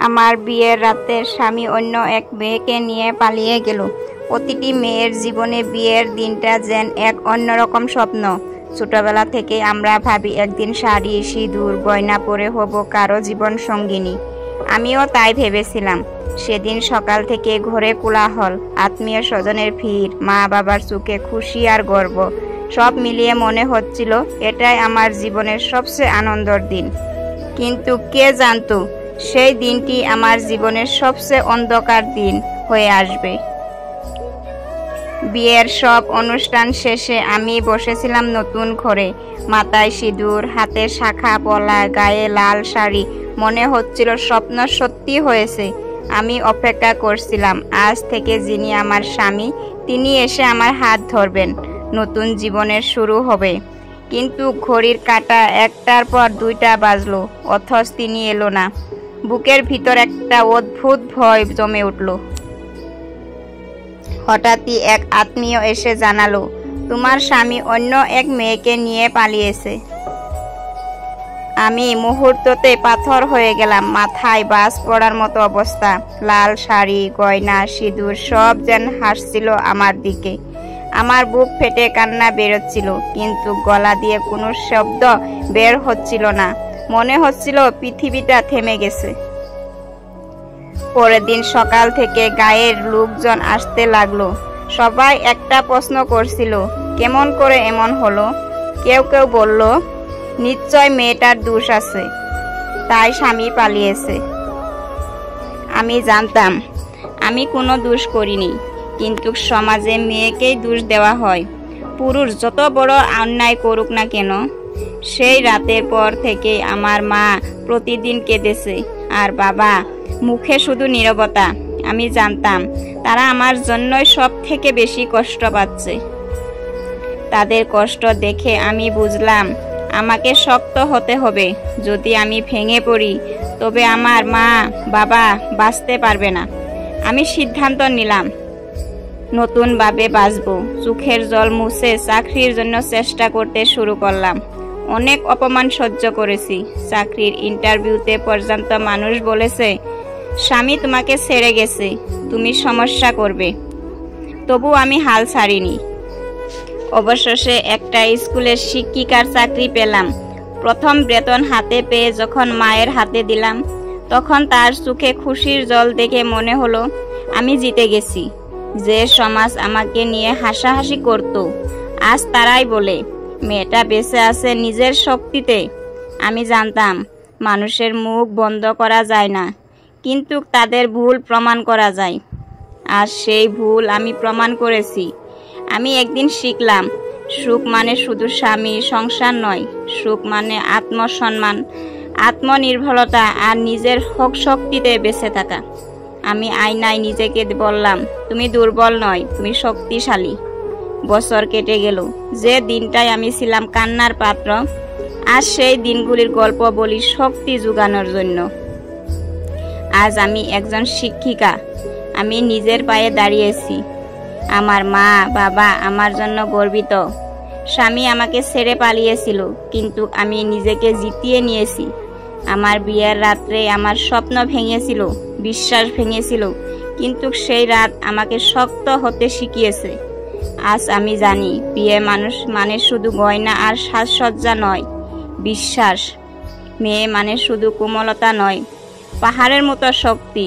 আমার বিয়ের রাতে স্বামী অন্য এক মেয়েকে নিয়ে পালিয়ে গেল। প্রতিটি মেয়ের জীবনে বিয়ের দিনটা যেন এক অন্যরকম স্বপ্ন। ছোটবেলা থেকে আমরা ভাবি একদিন শাড়ি, সিঁদুর, গয়না পরে হব কারো জীবন সঙ্গিনী। আমিও তাই ভেবেছিলাম। সেদিন সকাল থেকে ঘরে কোলাহল, আত্মীয় স্বজনের ভিড়, মা বাবার চোখে খুশি আর গর্ব, সব মিলিয়ে মনে হচ্ছিল এটাই আমার জীবনের সবচেয়ে আনন্দের দিন। কিন্তু কে জানতো সেই দিনটি আমার জীবনের সবচেয়ে অন্ধকার দিন হয়ে আসবে। বিয়ের সব অনুষ্ঠান শেষে আমি বসেছিলাম নতুন ঘরে। মাথায় সিঁদুর, হাতে শাখা পলা, গায়ে লাল শাড়ি। মনে হচ্ছিল স্বপ্ন সত্যি হয়েছে। আমি অপেক্ষা করছিলাম আজ থেকে যিনি আমার স্বামী তিনি এসে আমার হাত ধরবেন, নতুন জীবনের শুরু হবে। কিন্তু ঘড়ির কাঁটা একটার পর দুইটা বাজলো, অথচ তিনি এলো না। বুকের ভিতর একটা অদ্ভুত ভয় জমে উঠল। হঠাৎই এক আত্মীয় এসে জানালো, তোমার স্বামী অন্য এক মেয়েকে নিয়ে পালিয়েছে। আমি মুহূর্ততে পাথর হয়ে গেলাম। মাথায় বাজ পড়ার মতো অবস্থা। লাল শাড়ি, গয়না, সিঁদুর সব যেন হাসছিল আমার দিকে। আমার বুক ফেটে কান্না বেরোচ্ছিল, কিন্তু গলা দিয়ে কোনো শব্দ বের হচ্ছিল না। মনে হচ্ছিল পৃথিবীটা থেমে গেছে। পরের দিন সকাল থেকে গায়ের লোকজন আসতে লাগলো। সবাই একটা প্রশ্ন করছিল, কেমন করে এমন হলো? কেউ কেউ বলল, নিশ্চয় মেয়েটার দোষ আছে, তাই স্বামী পালিয়েছে। আমি জানতাম আমি কোনো দোষ করিনি, কিন্তু সমাজে মেয়েকেই দোষ দেওয়া হয়, পুরুষ যত বড় অন্যায় করুক না কেন। সেই রাতের পর থেকে আমার মা প্রতিদিন কেঁদেছে, আর বাবা মুখে শুধু নীরবতা। আমি জানতাম তারা আমার জন্যই সব থেকে বেশি কষ্ট পাচ্ছে। তাদের কষ্ট দেখে আমি বুঝলাম আমাকে শক্ত হতে হবে। যদি আমি ভেঙে পড়ি তবে আমার মা বাবা বাঁচতে পারবে না। আমি সিদ্ধান্ত নিলাম নতুনভাবে বাঁচব। চোখের জল মুছে চাকরির জন্য চেষ্টা করতে শুরু করলাম। অনেক অপমান সহ্য করেছি। চাকরির ইন্টারভিউতে পর্যন্ত মানুষ বলেছে, স্বামী তোমাকে ছেড়ে গেছে, তুমি সমস্যা করবে। তবু আমি হাল ছাড়িনি। অবশেষে একটা স্কুলের শিক্ষিকার চাকরি পেলাম। প্রথম বেতন হাতে পেয়ে যখন মায়ের হাতে দিলাম, তখন তার চোখে খুশির জল দেখে মনে হলো আমি জিতে গেছি। যে সমাজ আমাকে নিয়ে হাসাহাসি করত, আজ তারাই বলে মেয়েটা বেঁচে আছে নিজের শক্তিতে। আমি জানতাম মানুষের মুখ বন্ধ করা যায় না, কিন্তু তাদের ভুল প্রমাণ করা যায়। আর সেই ভুল আমি প্রমাণ করেছি। আমি একদিন শিখলাম, সুখ মানে শুধু স্বামী সংসার নয়, সুখ মানে আত্মসম্মান, আত্মনির্ভরতা আর নিজের হক শক্তিতে বেঁচে থাকা। আমি আয়নায় নিজেকে বললাম, তুমি দুর্বল নয়, তুমি শক্তিশালী। বছর কেটে গেল। যে দিনটাই আমি ছিলাম কান্নার পাত্র, আজ সেই দিনগুলির গল্প বলি শক্তি জোগানোর জন্য। আজ আমি একজন শিক্ষিকা। আমি নিজের পায়ে দাঁড়িয়েছি। আমার মা বাবা আমার জন্য গর্বিত। স্বামী আমাকে ছেড়ে পালিয়েছিল, কিন্তু আমি নিজেকে জিতিয়ে নিয়েছি। আমার বিয়ের রাত্রে আমার স্বপ্ন ভেঙেছিল, বিশ্বাস ভেঙেছিল, কিন্তু সেই রাত আমাকে শক্ত হতে শিখিয়েছে। আজ আমি জানি বিয়ে মানুষ মানে শুধু গয়না আর সাজসজ্জা নয়, বিশ্বাস। মেয়ে মানে শুধু কোমলতা নয়, পাহাড়ের মতো শক্তি।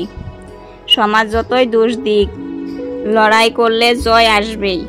সমাজ যতই দোষ দিক, লড়াই করলে জয় আসবেই।